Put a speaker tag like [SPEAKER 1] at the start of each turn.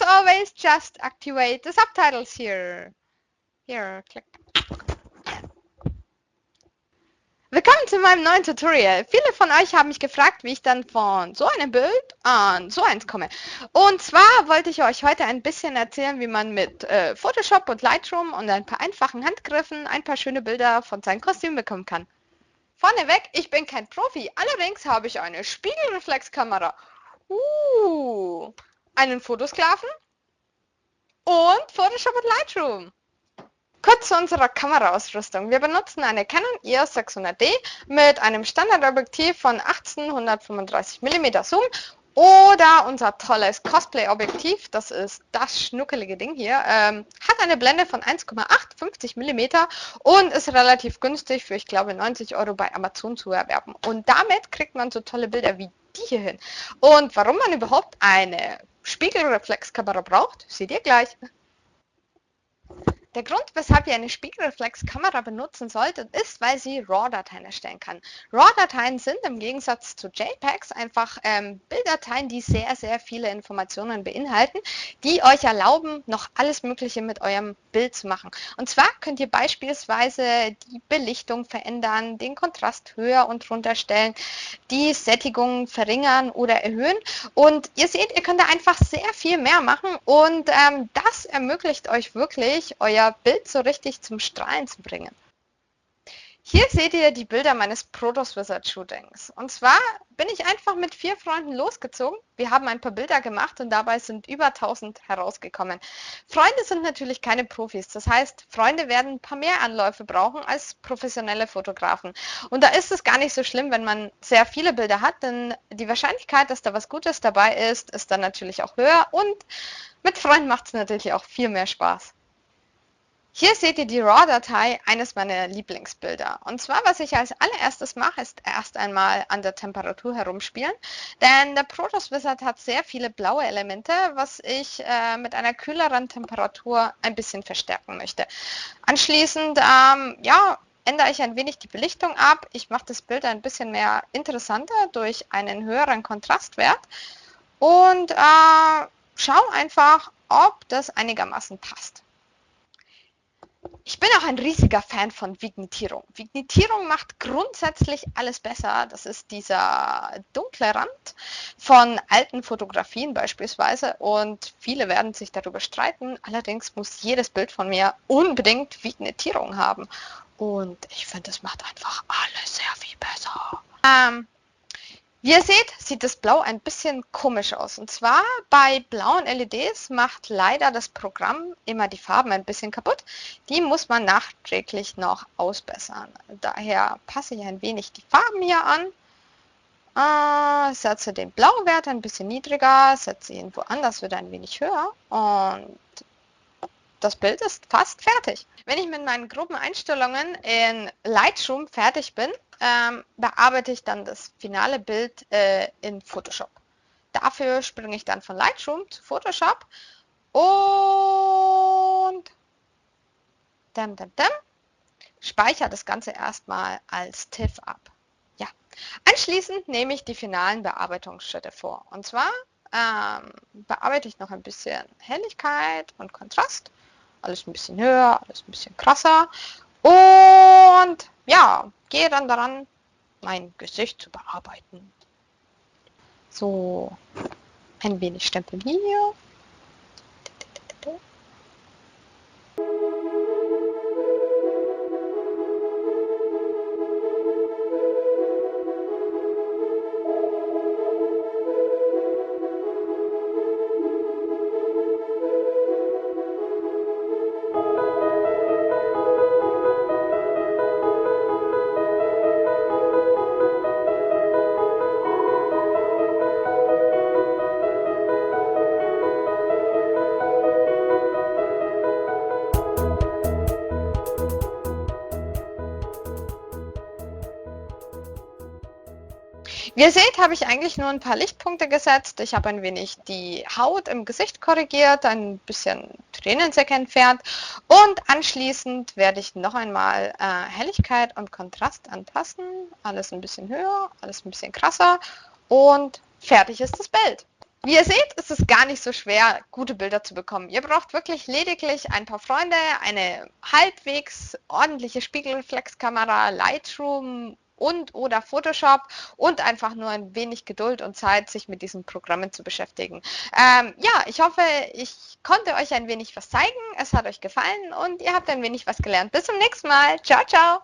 [SPEAKER 1] as always, just activate the subtitles here. Here, click. Willkommen zu meinem neuen Tutorial. Viele von euch haben mich gefragt, wie ich dann von so einem Bild an so eins komme. Und zwar wollte ich euch heute ein bisschen erzählen, wie man mit Photoshop und Lightroom und ein paar einfachen Handgriffen ein paar schöne Bilder von seinem Kostüm bekommen kann. Vorneweg, ich bin kein Profi, allerdings habe ich eine Spiegelreflexkamera, einen Fotosklaven und Photoshop und Lightroom. Kurz zu unserer Kameraausrüstung. Wir benutzen eine Canon EOS 600D mit einem Standardobjektiv von 1835 mm Zoom oder unser tolles Cosplay-Objektiv, das ist das schnuckelige Ding hier, hat eine Blende von 1,850 mm und ist relativ günstig für, ich glaube, 90 € bei Amazon zu erwerben. Und damit kriegt man so tolle Bilder wie die hier hin. Und warum man überhaupt eine Spiegelreflexkamera braucht, seht ihr gleich. Der Grund, weshalb ihr eine Spiegelreflexkamera benutzen solltet, ist, weil sie RAW-Dateien erstellen kann. RAW-Dateien sind im Gegensatz zu JPEGs einfach Bilddateien, die sehr, sehr viele Informationen beinhalten, die euch erlauben, noch alles Mögliche mit eurem Bild zu machen. Und zwar könnt ihr beispielsweise die Belichtung verändern, den Kontrast höher und runter stellen, die Sättigung verringern oder erhöhen. Und ihr seht, ihr könnt da einfach sehr viel mehr machen und das ermöglicht euch wirklich, euer Bild so richtig zum Strahlen zu bringen. Hier seht ihr die Bilder meines Protos Wizard Shootings. Und zwar bin ich einfach mit 4 Freunden losgezogen. Wir haben ein paar Bilder gemacht und dabei sind über 1000 herausgekommen. Freunde sind natürlich keine Profis. Das heißt, Freunde werden ein paar mehr Anläufe brauchen als professionelle Fotografen. Und da ist es gar nicht so schlimm, wenn man sehr viele Bilder hat, denn die Wahrscheinlichkeit, dass da was Gutes dabei ist dann natürlich auch höher. Und mit Freunden macht es natürlich auch viel mehr Spaß. Hier seht ihr die RAW-Datei eines meiner Lieblingsbilder. Und zwar, was ich als allererstes mache, ist erst einmal an der Temperatur herumspielen. Denn der Protos Wizard hat sehr viele blaue Elemente, was ich mit einer kühleren Temperatur ein bisschen verstärken möchte. Anschließend, ändere ich ein wenig die Belichtung ab. Ich mache das Bild ein bisschen mehr interessanter durch einen höheren Kontrastwert. Und schaue einfach, ob das einigermaßen passt. Ich bin auch ein riesiger Fan von Vignettierung. Vignettierung macht grundsätzlich alles besser. Das ist dieser dunkle Rand von alten Fotografien beispielsweise und viele werden sich darüber streiten. Allerdings muss jedes Bild von mir unbedingt Vignettierung haben. Und ich finde, das macht einfach alles sehr viel besser. Wie ihr seht, sieht das Blau ein bisschen komisch aus. Und zwar bei blauen LEDs macht leider das Programm immer die Farben ein bisschen kaputt. Die muss man nachträglich noch ausbessern. Daher passe ich ein wenig die Farben hier an. Setze den Blauwert ein bisschen niedriger, setze ihn woanders wieder ein wenig höher. Und das Bild ist fast fertig. Wenn ich mit meinen groben Einstellungen in Lightroom fertig bin, bearbeite ich dann das finale Bild in Photoshop. Dafür springe ich dann von Lightroom zu Photoshop und speichere das Ganze erstmal als TIFF ab. Ja. Anschließend nehme ich die finalen Bearbeitungsschritte vor. Und zwar bearbeite ich noch ein bisschen Helligkeit und Kontrast. Alles ein bisschen höher, alles ein bisschen krasser. Und ja, gehe dann daran, mein Gesicht zu bearbeiten. So, ein wenig Stempel hier. Wie ihr seht, habe ich eigentlich nur ein paar Lichtpunkte gesetzt. Ich habe ein wenig die Haut im Gesicht korrigiert, ein bisschen Tränensäcke entfernt und anschließend werde ich noch einmal Helligkeit und Kontrast anpassen. Alles ein bisschen höher, alles ein bisschen krasser und fertig ist das Bild. Wie ihr seht, ist es gar nicht so schwer, gute Bilder zu bekommen. Ihr braucht wirklich lediglich ein paar Freunde, eine halbwegs ordentliche Spiegelreflexkamera, Lightroom und oder Photoshop und einfach nur ein wenig Geduld und Zeit, sich mit diesen Programmen zu beschäftigen. Ja, ich hoffe, ich konnte euch ein wenig was zeigen. Es hat euch gefallen und ihr habt ein wenig was gelernt. Bis zum nächsten Mal. Ciao, ciao.